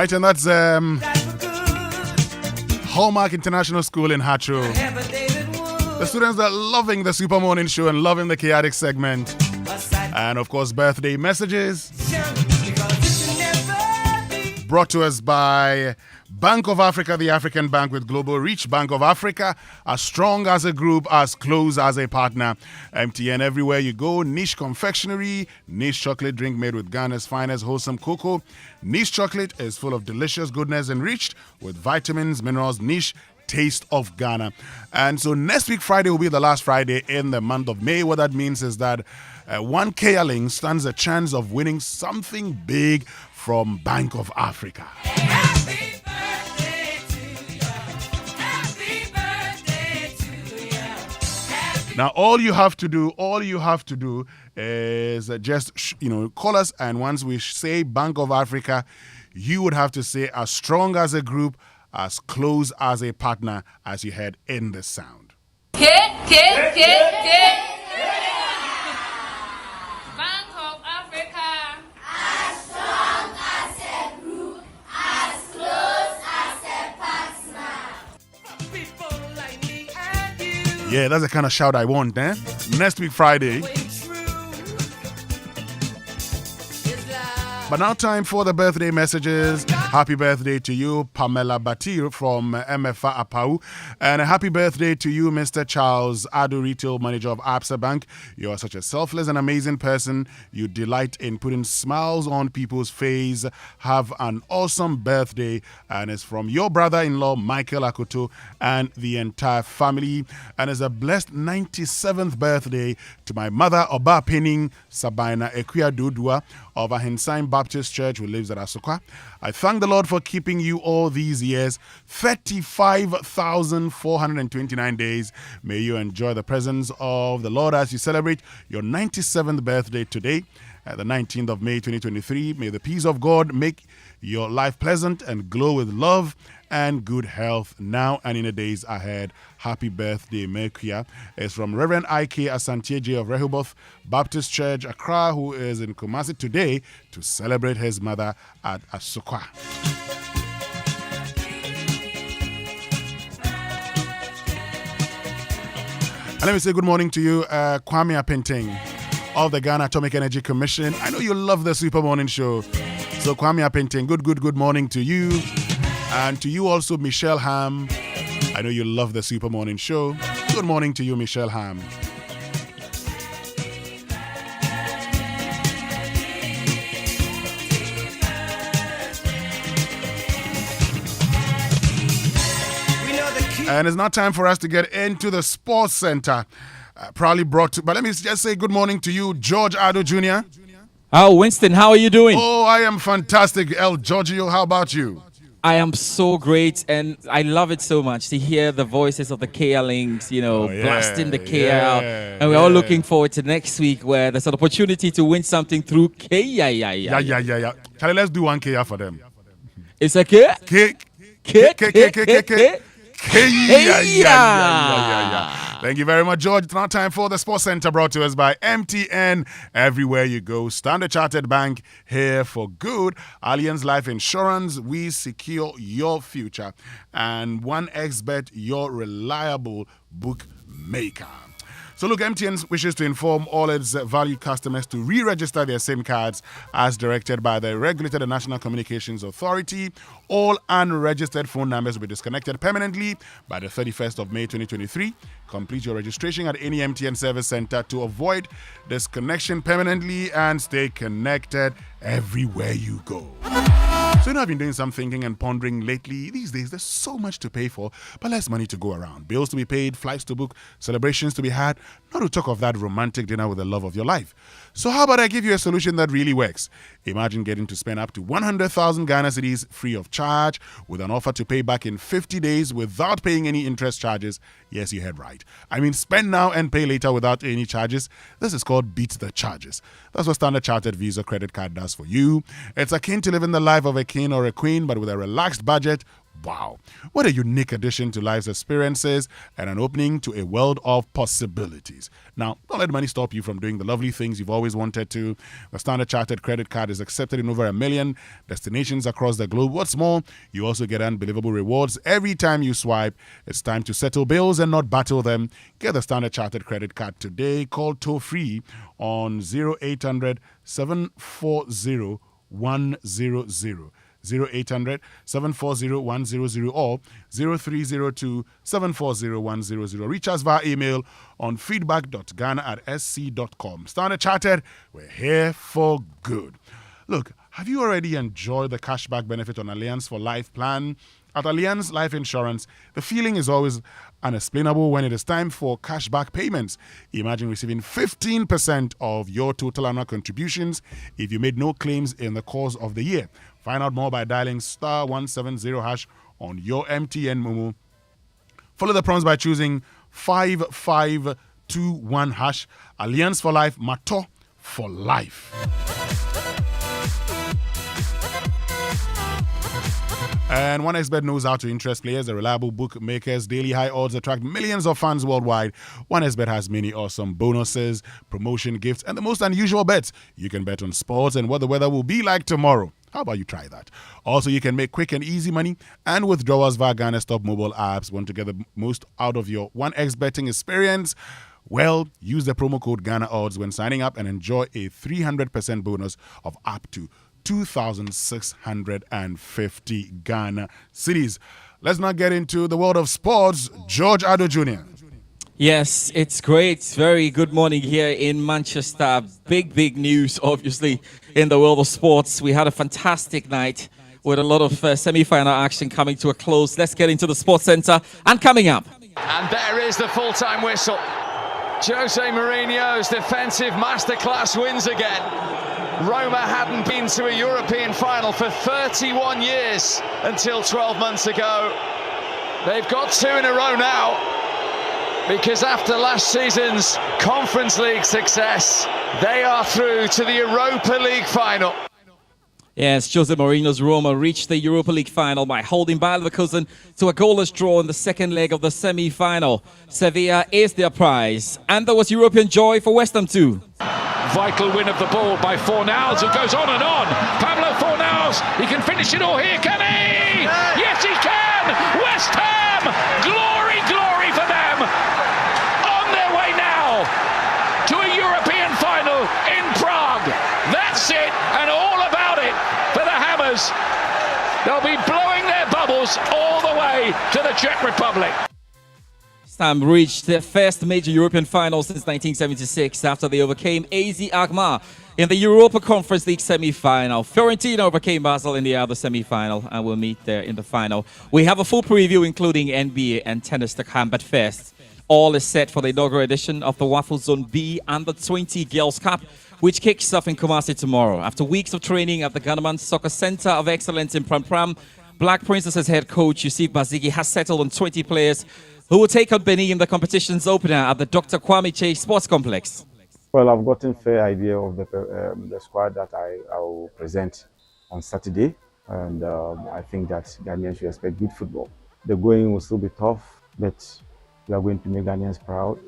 Right, and that's Hallmark International School in Hatcho. The students are loving the Super Morning Show and loving the Kayaatic segment. And of course, birthday messages brought to us by Bank of Africa, the African bank with global reach. Bank of Africa, as strong as a group, as close as a partner. MTN everywhere you go. Niche confectionery, niche chocolate drink made with Ghana's finest wholesome cocoa. Niche chocolate is full of delicious goodness enriched with vitamins, minerals. Niche taste of Ghana. And so next week Friday will be the last Friday in the month of May. What that means is that one Kayaaling stands a chance of winning something big from Bank of Africa. Happy birthday to you. Happy birthday to you. Now, all you have to do is just, call us, and once we say Bank of Africa, you would have to say as strong as a group, as close as a partner, as you heard in the sound. Bank of Africa. As strong as a group, as close as a partner. People like me and you. Yeah, that's the kind of shout I want, eh? Next week, Friday. But now time for the birthday messages. Happy birthday to you, Pamela Batir from MFA Apau. And a happy birthday to you, Mr. Charles Addo, retail manager of Absa Bank. You are such a selfless and amazing person. You delight in putting smiles on people's face. Have an awesome birthday. And it's from your brother-in-law, Michael Akoto, and the entire family. And it's a blessed 97th birthday to my mother, Oba Penning Sabina Ekwia Dodua of Ahensine Baptist Church, who lives at Asokwa. I thank the Lord for keeping you all these years, 35,429 days. May you enjoy the presence of the Lord as you celebrate your 97th birthday today, the 19th of May 2023. May the peace of God make your life pleasant and glow with love and good health now and in the days ahead. Happy birthday, Mekia. It's from Reverend I.K. Asantieje of Rehoboth Baptist Church, Accra, who is in Kumasi today to celebrate his mother at Asokwa. And let me say good morning to you, Kwame Apenting of the Ghana Atomic Energy Commission. I know you love the Super Morning Show. So Kwame Apenting, good morning to you. And to you also, Michelle Ham. I know you love the Super Morning Show. Good morning to you, Michelle Ham. And it's now time for us to get into the Sports Center. Proudly brought to, but let me just say good morning to you, George Addo Jr. Oh, Winston, how are you doing? Oh, I am fantastic, El Giorgio. How about you? I am so great, and I love it so much to hear the voices of the Kayaalings, blasting the Kaya out. And we're all looking forward to next week where there's an opportunity to win something through Kaya. Yeah. Charlie, let's do one Kaya for them. It's a K? K. Thank you very much, George. It's now time for the Sports Center, brought to us by MTN. Everywhere you go, Standard Chartered Bank, here for good. Allianz Life Insurance, we secure your future. And 1xBet, your reliable bookmaker. So look, MTN wishes to inform all its valued customers to re-register their SIM cards as directed by the regulated National Communications Authority. All unregistered phone numbers will be disconnected permanently by the 31st of May 2023. Complete your registration at any MTN service center to avoid disconnection permanently and stay connected everywhere you go. So I've been doing some thinking and pondering lately. These days, there's so much to pay for, but less money to go around. Bills to be paid, flights to book, celebrations to be had, not to talk of that romantic dinner with the love of your life. So how about I give you a solution that really works? Imagine getting to spend up to 100,000 Ghana cedis free of charge with an offer to pay back in 50 days without paying any interest charges. Yes, you heard right. I mean, spend now and pay later without any charges. This is called Beat the Charges. That's what Standard Chartered Visa credit card does for you. It's akin to living the life of a king or a queen, but with a relaxed budget, Wow. What a unique addition to life's experiences and an opening to a world of possibilities. Now, don't let money stop you from doing the lovely things you've always wanted to. The Standard Chartered credit card is accepted in over 1 million destinations across the globe. What's more, you also get unbelievable rewards every time you swipe. It's time to settle bills and not battle them. Get the Standard Chartered credit card today. Call toll-free on 0800 740 100. 0800 740 100 or 0302 740 100. Reach us via email on feedback.ghana@sc.com. Standard Chartered, we're here for good. Look, have you already enjoyed the cashback benefit on Alliance for Life plan? At Alliance Life Insurance, the feeling is always unexplainable when it is time for cashback payments. Imagine receiving 15% of your total annual contributions if you made no claims in the course of the year. Find out more by dialing *170# on your MTN Momo. Follow the prompts by choosing 5521#. Alliance for Life, Mato for life. And 1xBet knows how to interest players. The reliable bookmakers, daily high odds attract millions of fans worldwide. 1xBet has many awesome bonuses, promotion gifts, and the most unusual bets. You can bet on sports and what the weather will be like tomorrow. How about you try that? Also, you can make quick and easy money and withdrawals via Ghana's top mobile apps. Want to get the most out of your 1x betting experience? Well, use the promo code Ghana Odds when signing up and enjoy a 300% bonus of up to 2,650 Ghana cedis. Let's now get into the world of sports. George Addo Jr. Yes, it's great. Very good morning here in Manchester. Big news, obviously, in the world of sports. We had a fantastic night with a lot of semi-final action coming to a close. Let's get into the Sports Centre and coming up. And there is the full-time whistle. Jose Mourinho's defensive masterclass wins again. Roma hadn't been to a European final for 31 years until 12 months ago. They've got 2 in a row now, because after last season's Conference League success, they are through to the Europa League final. Yes, Jose Mourinho's Roma reached the Europa League final by holding Bayer Leverkusen to a goalless draw in the second leg of the semi-final. Sevilla is their prize, and there was European joy for West Ham too. Vital win of the ball by Fornals, who goes on and on. Pablo Fornals, he can finish it all here, can he? Yes, he can! West Ham! Glory for them! On their way now to a European final in Prague. That's it, and all about it for the Hammers. They'll be blowing their bubbles all the way to the Czech Republic. West Ham reached their first major European final since 1976 after they overcame AZ Alkmaar in the Europa Conference League semi-final. Fiorentina overcame Basel in the other semi-final and will meet there in the final. We have a full preview including NBA and tennis to come, but first, all is set for the inaugural edition of the Waffle Zone B Under-20 Girls Cup, which kicks off in Kumasi tomorrow. After weeks of training at the Ghanaman Soccer Center of Excellence in Pram Pram, Black Princesses head coach Yusuf Bazigi has settled on 20 players who will take on Benin in the competition's opener at the Dr. Kwame Chase Sports Complex. Well, I've gotten a fair idea of the squad that I will present on Saturday, and I think that Ghanaians should expect good football. The going will still be tough, but we are going to make Ghanaians proud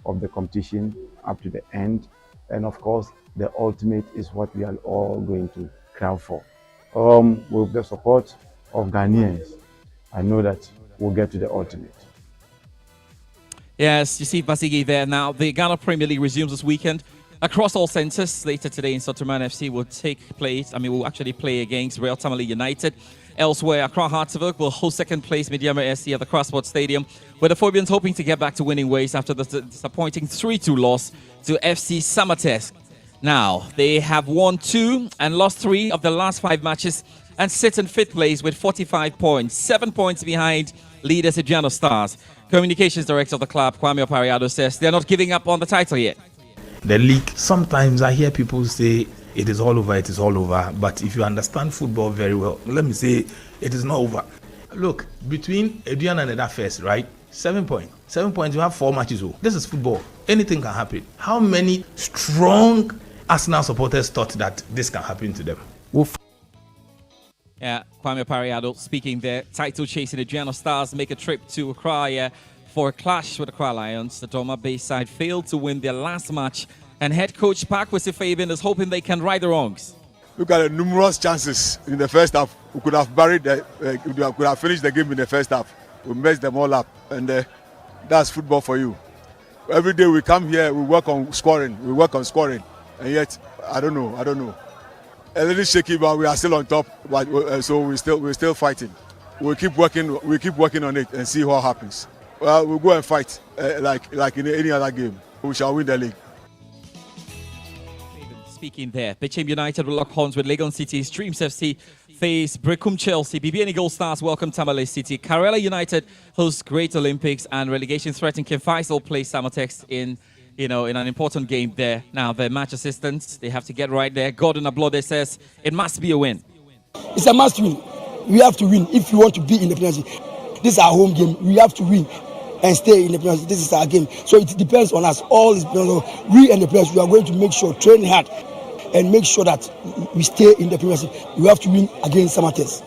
of the competition up to the end. And of course, the ultimate is what we are all going to crowd for. With the support of Ghanaians, I know that we'll get to the ultimate. Yes, you see Basigi there now. The Ghana Premier League resumes this weekend across all centres. Later today in Soterman FC will actually play against Real Tamale United. Elsewhere, Accra Harteville will host second place Mediama SC at the Crossport Stadium, where the Phobians hoping to get back to winning ways after the disappointing 3-2 loss to FC Samatesk. Now, they have won 2 and lost 3 of the last 5 matches and sit in 5th place with 45 points, 7 points behind leaders Adriano Stars. Communications Director of the club, Kwame Opariado, says they're not giving up on the title yet. The league, sometimes I hear people say it is all over, but if you understand football very well, let me say it is not over. Look, between Adrian and Eda first, right? 7 points. 7 points, you have 4 matches. This is football. Anything can happen. How many strong Arsenal supporters thought that this can happen to them? Yeah, Kwame Addo speaking there. Title chasing Adriano Stars make a trip to Accra for a clash with the Accra Lions. The Doma Bayside failed to win their last match, and head coach Park Fabian is hoping they can right the wrongs. Look at the numerous chances in the first half. We could have could have finished the game in the first half. We messed them all up, and that's football for you. Every day we come here, we work on scoring, and yet I don't know. A little shaky, but we are still on top. But, so we're still fighting. We'll keep working on it and see what happens. Well, we'll go and fight like in any other game. We shall win the league. Speaking there, Bichim United will lock horns with Legon City. Streams FC face Brecum Chelsea. BBN Gold Stars welcome Tamale City. Karela United hosts Great Olympics, and relegation threatening Ken Faisal play Samatex in an important game there. Now, the match assistants, they have to get right there. Gordon Ablode says it must be a win. It's a must win. We have to win if we want to be in the Premier League. This is our home game. We have to win and stay in the Premier League. This is our game. So it depends on us. All is we and the players. We are going to make sure, train hard, and make sure that we stay in the Premier League. We have to win against Samatex.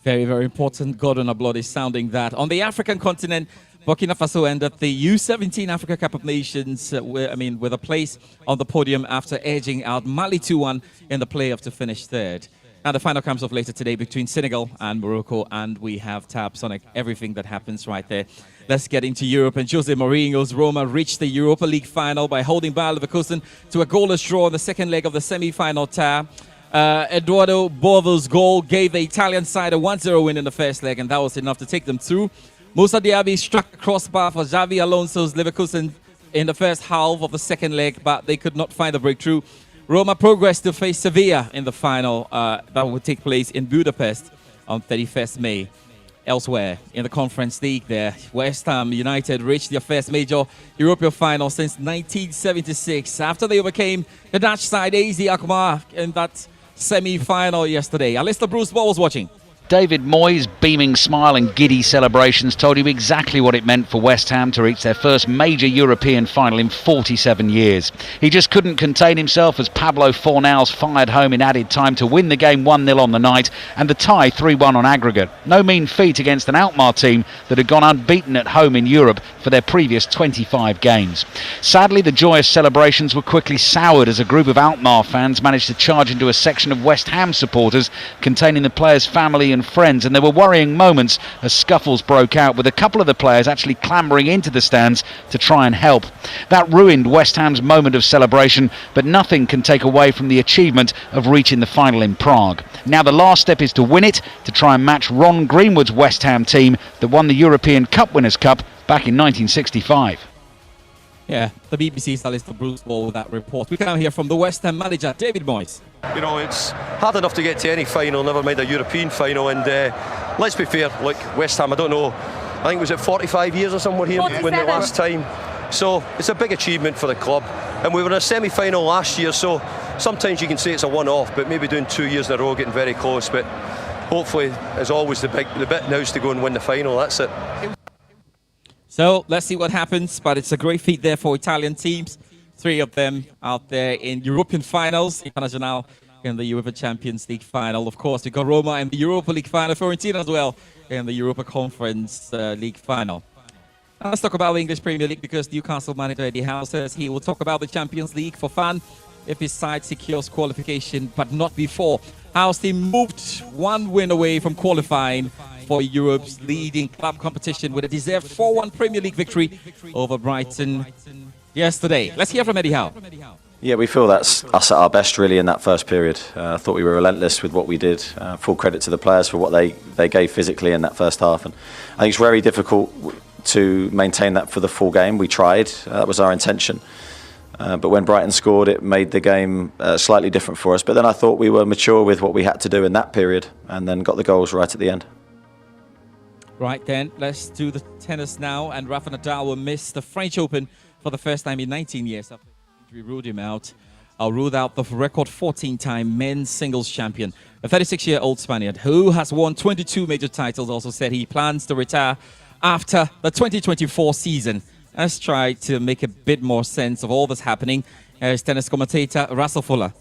Very, very important. Gordon Ablode is sounding that. On the African continent, Burkina Faso ended the U17 Africa Cup of Nations with a place on the podium after edging out Mali 2-1 in the playoff to finish third. Now, the final comes off later today between Senegal and Morocco, and we have tabs on everything that happens right there. Let's get into Europe, and Jose Mourinho's Roma reached the Europa League final by holding Bayer Leverkusen to a goalless draw in the second leg of the semi-final tie. Eduardo Bovo's goal gave the Italian side a 1-0 win in the first leg, and that was enough to take them through. Moussa Diaby struck a crossbar for Xavi Alonso's Leverkusen in the first half of the second leg, but they could not find a breakthrough. Roma progressed to face Sevilla in the final that will take place in Budapest on 31st May. Elsewhere in the Conference League there, West Ham United reached their first major European final since 1976 after they overcame the Dutch side AZ Alkmaar in that semi-final yesterday. Alistair Bruce was watching. David Moyes' beaming smile and giddy celebrations told you exactly what it meant for West Ham to reach their first major European final in 47 years. He just couldn't contain himself as Pablo Fornals fired home in added time to win the game 1-0 on the night and the tie 3-1 on aggregate. No mean feat against an Alkmaar team that had gone unbeaten at home in Europe for their previous 25 games. Sadly, the joyous celebrations were quickly soured as a group of Alkmaar fans managed to charge into a section of West Ham supporters containing the players' family and friends, and there were worrying moments as scuffles broke out, with a couple of the players actually clambering into the stands to try and help. That ruined West Ham's moment of celebration, but nothing can take away from the achievement of reaching the final in Prague. Now the last step is to win it, to try and match Ron Greenwood's West Ham team that won the European Cup Winners' Cup back in 1965. Yeah, the BBC's Alistair Bruce with that report. We can now hear from the West Ham manager, David Moyes. You know, it's hard enough to get to any final, never mind a European final, and let's be fair, look, West Ham, I don't know, I think was it 45 years or somewhere here when the last time, so it's a big achievement for the club, and we were in a semi-final last year, so sometimes you can say it's a one-off, but maybe doing 2 years in a row getting very close, but hopefully, as always, the bit now is to go and win the final, that's it. So let's see what happens, but it's a great feat there for Italian teams. 3 of them out there in European finals, International in the UEFA Champions League final. Of course, we got Roma in the Europa League final, Fiorentina as well in the Europa Conference League final. Now let's talk about the English Premier League, because Newcastle manager Eddie Howe says he will talk about the Champions League for fun if his side secures qualification, but not before. Howe's team moved 1 win away from qualifying for Europe's leading club competition with a deserved 4-1 Premier League victory over Brighton yesterday. Let's hear from Eddie Howe. Yeah, we feel that's us at our best really in that first period. I thought we were relentless with what we did. Full credit to the players for what they gave physically in that first half. And I think it's very difficult to maintain that for the full game. We tried, that was our intention. But when Brighton scored, it made the game slightly different for us. But then I thought we were mature with what we had to do in that period and then got the goals right at the end. Right then, let's do the tennis now. And Rafa Nadal will miss the French Open for the first time in 19 years after injury ruled him out. Ruled out the record 14-time men's singles champion. The 36-year-old Spaniard, who has won 22 major titles, also said he plans to retire after the 2024 season. Let's try to make a bit more sense of all that's happening. As tennis commentator Russell Fuller.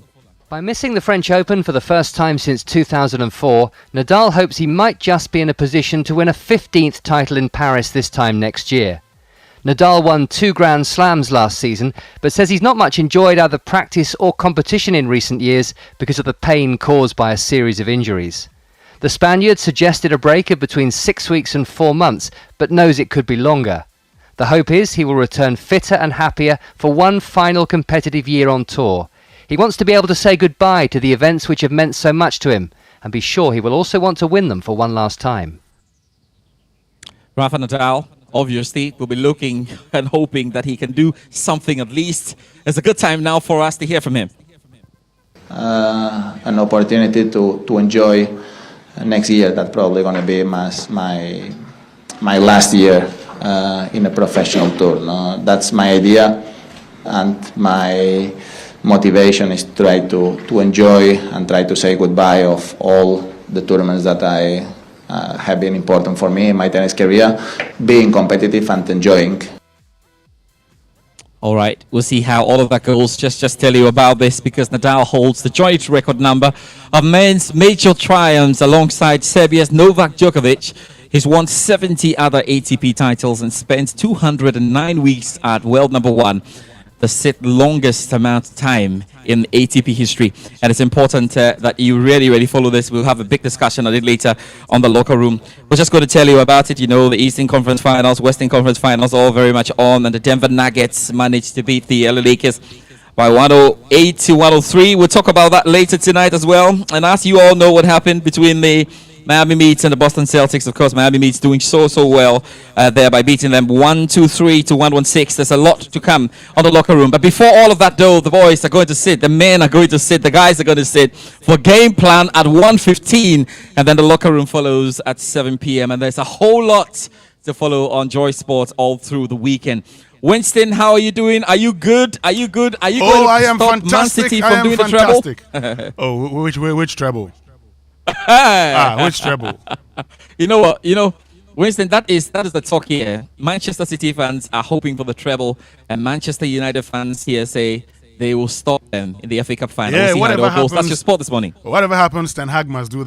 By missing the French Open for the first time since 2004, Nadal hopes he might just be in a position to win a 15th title in Paris this time next year. Nadal won 2 Grand Slams last season, but says he's not much enjoyed either practice or competition in recent years because of the pain caused by a series of injuries. The Spaniard suggested a break of between 6 weeks and 4 months, but knows it could be longer. The hope is he will return fitter and happier for one final competitive year on tour. He wants to be able to say goodbye to the events which have meant so much to him, and be sure he will also want to win them for one last time. Rafa Nadal, obviously, will be looking and hoping that he can do something at least. It's a good time now for us to hear from him. An opportunity to enjoy next year. That's probably going to be my last year in a professional tour. No? That's my idea, and my motivation is to try to enjoy and try to say goodbye of all the tournaments that I have been important for me in my tennis career, being competitive and enjoying. All right, we'll see how all of that goes. Just tell you about this because Nadal holds the joint record number of men's major triumphs alongside Serbia's Novak Djokovic. He's won 70 other ATP titles and spent 209 weeks at world number 1. The 6th longest amount of time in ATP history. And it's important that you really follow this. We'll have a big discussion on it later on the locker room. We're just going to tell you about it. You know, the Eastern Conference Finals, Western Conference Finals, all very much on. And the Denver Nuggets managed to beat the LA Lakers by 108 to 103. We'll talk about that later tonight as well. And as you all know what happened between the Miami Heat and the Boston Celtics. Of course, Miami Heat's doing so well there by beating them 1-2-3 to 1-1-6. There's a lot to come on the locker room. But before all of that, though, the boys are going to sit, the men are going to sit, the guys are going to sit for game plan at 1:15, and then the locker room follows at 7 p.m. And there's a whole lot to follow on Joy Sports all through the weekend. Winston, how are you doing? Are you good? Are you good? Are you going to I am stop fantastic. Man City I from am doing fantastic. the treble? Which treble? Which treble? You know what? You know, Winston, that is the talk here. Manchester City fans are hoping for the treble, and Manchester United fans here say they will stop them in the FA Cup final. Yeah, we'll see whatever how it all goes. happens. That's your sport this morning. Whatever happens, Ten Hag must do